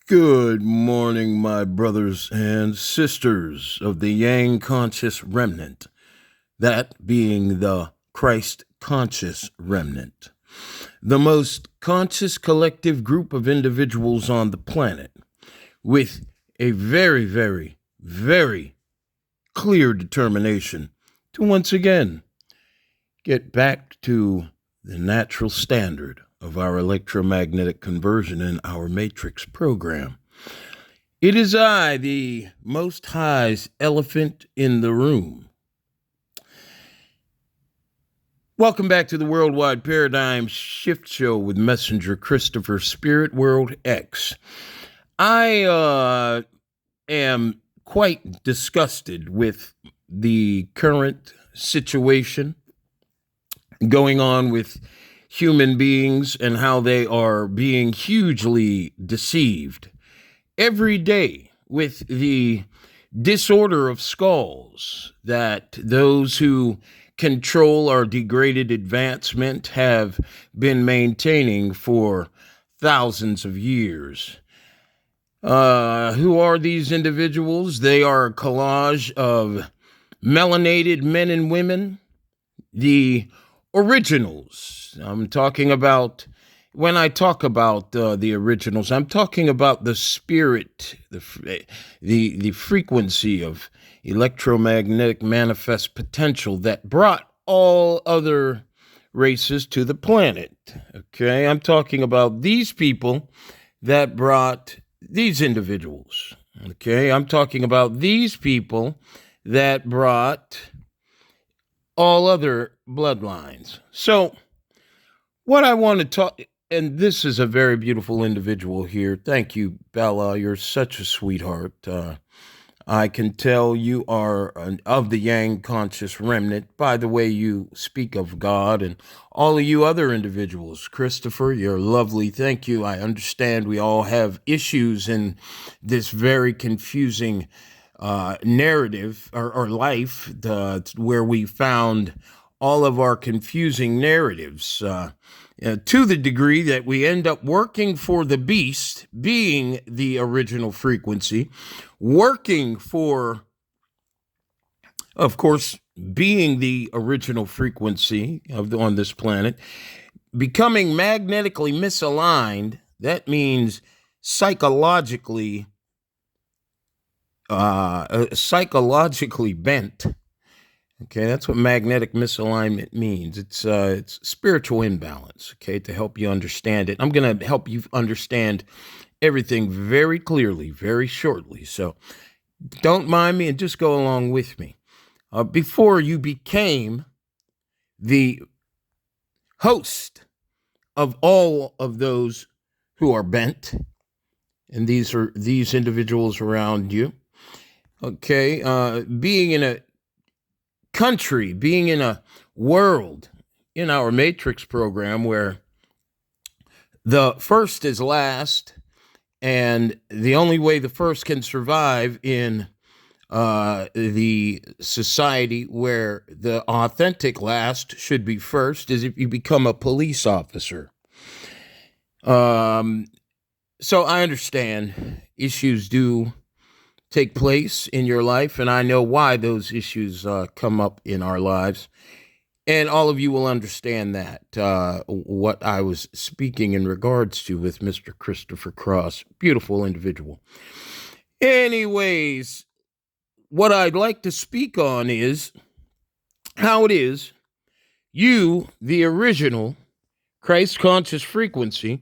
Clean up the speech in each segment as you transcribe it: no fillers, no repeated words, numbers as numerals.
Good morning, my brothers and sisters of the Yang conscious remnant, that being the Christ conscious remnant, the most conscious collective group of individuals on the planet, with a very, very, very clear determination to once again get back to the natural standard of our electromagnetic conversion in our matrix program. It is I, the Most High's elephant in the room. Welcome back to the Worldwide Paradigm Shift Show with Messenger Christopher Spirit World X. I am quite disgusted with the current situation going on with human beings and how they are being hugely deceived every day with the disorder of skulls that those who control our degraded advancement have been maintaining for thousands of years. Who are these individuals? They are a collage of melanated men and women, the originals. I'm talking about, when I talk about the originals, I'm talking about the spirit, the frequency of electromagnetic manifest potential that brought all other races to the planet. Okay, I'm talking about these people that brought these individuals. Okay, I'm talking about these people that brought all other bloodlines. So what I want to talk, and this is a very beautiful individual here. Thank you, Bella. You're such a sweetheart. I can tell you are of the Yang conscious remnant by the way you speak of God, and all of you other individuals. Christopher, you're lovely. Thank you. I understand we all have issues in this very confusing narrative or life, where we found all of our confusing narratives to the degree that we end up working for the beast, being the original frequency, working for, of course, being the original frequency on this planet, becoming magnetically misaligned. That means psychologically bent. Okay, that's what magnetic misalignment means. It's spiritual imbalance. Okay, to help you understand it, I'm going to help you understand everything very clearly, very shortly. So don't mind me and just go along with me. Before you became the host of all of those who are bent, and these are these individuals around you. Okay, being in a country, being in a world, in our matrix program, where the first is last, and the only way the first can survive in the society where the authentic last should be first is if you become a police officer. So I understand issues do take place in your life, and I know why those issues come up in our lives. And all of you will understand that, what I was speaking in regards to with Mr. Christopher Cross. Beautiful individual. Anyways, what I'd like to speak on is how it is you, the original Christ conscious frequency,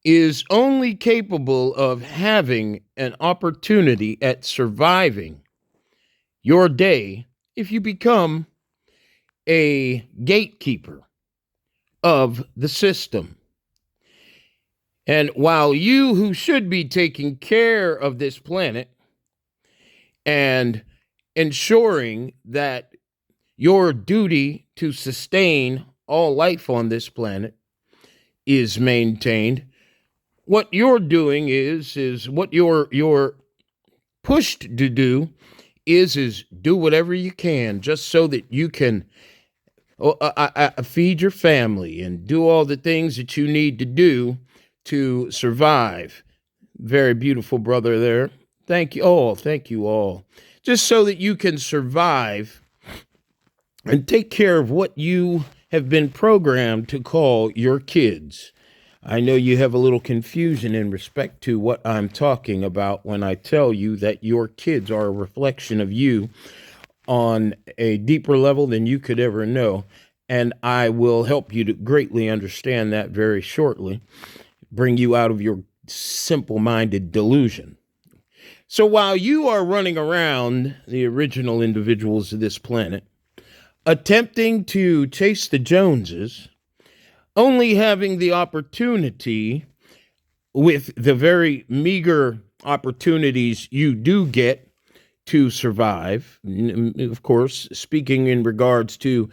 is only capable of having an opportunity at surviving your day if you become a gatekeeper of the system. And while you, who should be taking care of this planet and ensuring that your duty to sustain all life on this planet is maintained, what you're doing is what you're pushed to do is do whatever you can just so that you can feed your family and do all the things that you need to do to survive Very beautiful brother there. Thank you all. Thank you all. Just so that you can survive and take care of what you have been programmed to call your kids. I know you have a little confusion in respect to what I'm talking about when I tell you that your kids are a reflection of you on a deeper level than you could ever know. And I will help you to greatly understand that very shortly, bring you out of your simple-minded delusion. So while you are running around, the original individuals of this planet, attempting to chase the Joneses, only having the opportunity with the very meager opportunities you do get to survive, of course, speaking in regards to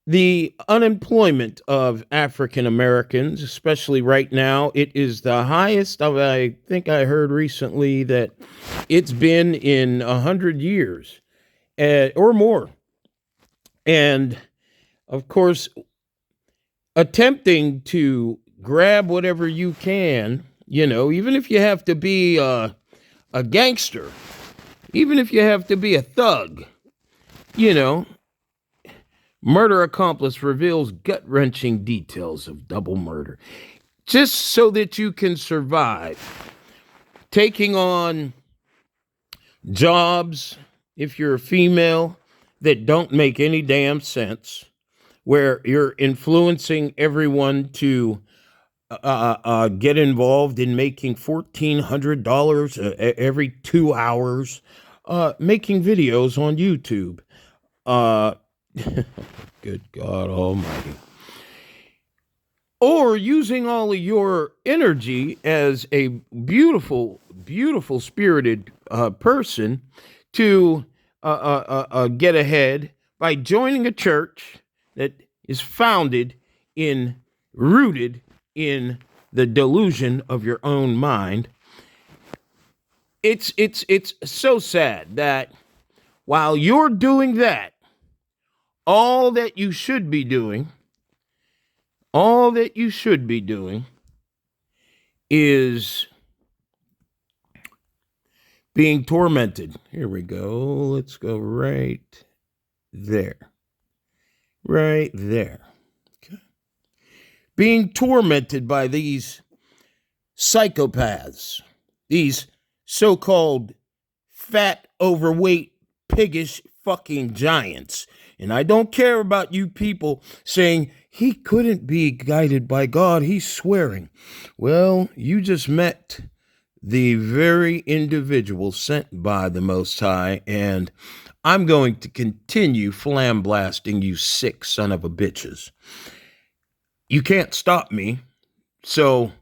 the unemployment of African Americans, especially right now, it is the highest I think I heard recently that it's been in 100 years or more. And of course, attempting to grab whatever you can, even if you have to be a gangster, even if you have to be a thug, you know, murder accomplice reveals gut-wrenching details of double murder. Just so that you can survive. Taking on jobs, if you're a female, that don't make any damn sense, where you're influencing everyone to get involved in making $1,400 every 2 hours, making videos on YouTube. Good God Almighty. Or using all of your energy as a beautiful, beautiful spirited person to get ahead by joining a church that is rooted in the delusion of your own mind. It's so sad that while you're doing that, all that you should be doing is being tormented. Here we go. Let's go right there. Right there. Okay. Being tormented by these psychopaths, these so-called fat, overweight, piggish fucking giants. And I don't care about you people saying he couldn't be guided by God. He's swearing. Well, you just met the very individual sent by the Most High, and I'm going to continue flamblasting you sick son of a bitches. You can't stop me, so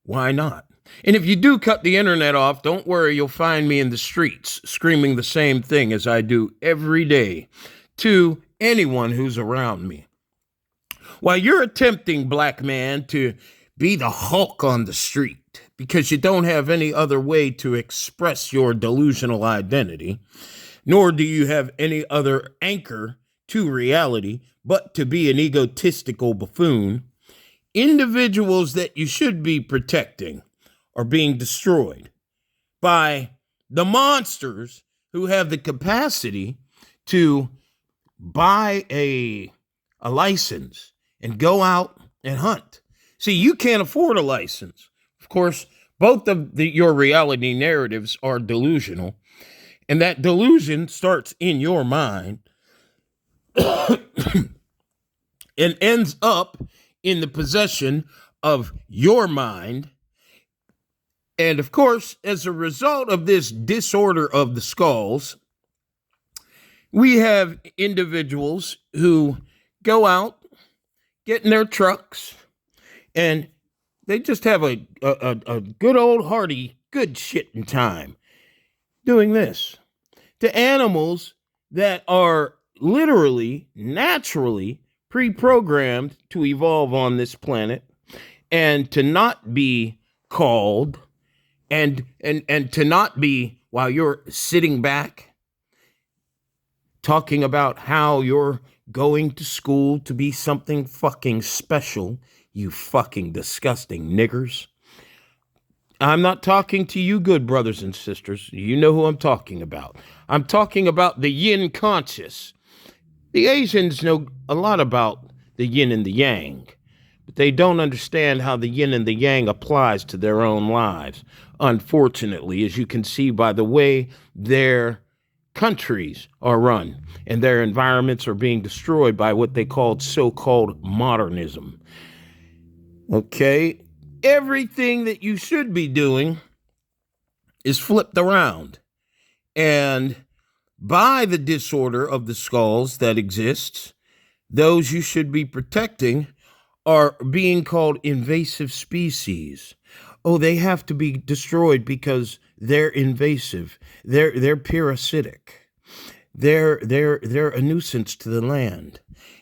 why not? And if you do cut the internet off, don't worry, you'll find me in the streets screaming the same thing as I do every day to anyone who's around me. While you're attempting, black man, to be the Hulk on the street because you don't have any other way to express your delusional identity, nor do you have any other anchor to reality but to be an egotistical buffoon, individuals that you should be protecting are being destroyed by the monsters who have the capacity to buy a license and go out and hunt. See, you can't afford a license. Of course, both of your reality narratives are delusional, and that delusion starts in your mind and ends up in the possession of your mind. And of course, as a result of this disorder of the skulls, we have individuals who go out, get in their trucks, and they just have a good old hearty good shitting time doing this to animals that are literally, naturally pre-programmed to evolve on this planet and to not be called and to not be, while you're sitting back talking about how you're going to school to be something fucking special, you fucking disgusting niggers. I'm not talking to you, good brothers and sisters. You know who I'm talking about. I'm talking about the yin conscious. The Asians know a lot about the yin and the yang, but they don't understand how the yin and the yang applies to their own lives. Unfortunately, as you can see by the way their countries are run and their environments are being destroyed by what they called so-called modernism. Okay? Everything that you should be doing is flipped around. And by the disorder of the skulls that exists, those you should be protecting are being called invasive species. Oh, they have to be destroyed because they're invasive. They're parasitic. They're a nuisance to the land.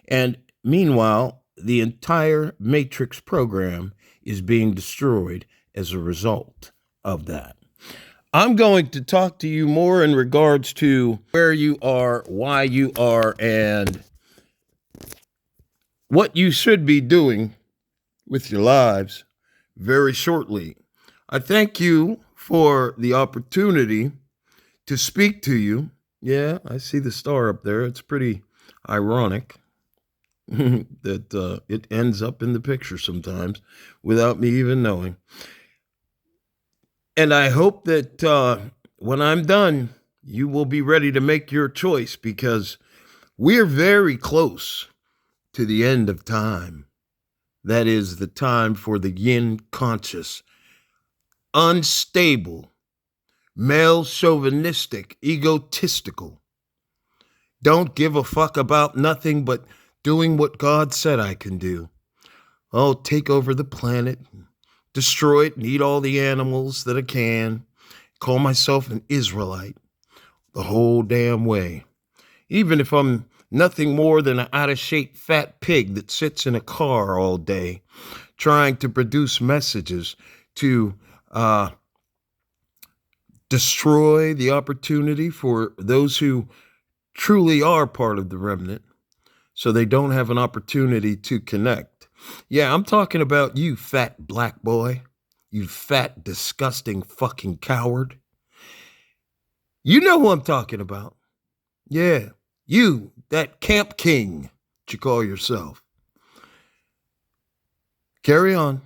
And meanwhile, the entire Matrix program is being destroyed as a result of that. I'm going to talk to you more in regards to where you are, why you are, and what you should be doing with your lives very shortly. I thank you for the opportunity to speak to you. Yeah, I see the star up there. It's pretty ironic that it ends up in the picture sometimes without me even knowing. And I hope that when I'm done, you will be ready to make your choice because we're very close to the end of time. That is the time for the yin conscious, unstable, male chauvinistic, egotistical. Don't give a fuck about nothing but doing what God said I can do. I'll take over the planet, destroy it, and eat all the animals that I can. Call myself an Israelite the whole damn way. Even if I'm nothing more than an out-of-shape fat pig that sits in a car all day trying to produce messages to destroy the opportunity for those who truly are part of the remnant so they don't have an opportunity to connect. Yeah, I'm talking about you, fat black boy. You fat, disgusting fucking coward. You know who I'm talking about. Yeah, you, that camp king, that you call yourself. Carry on.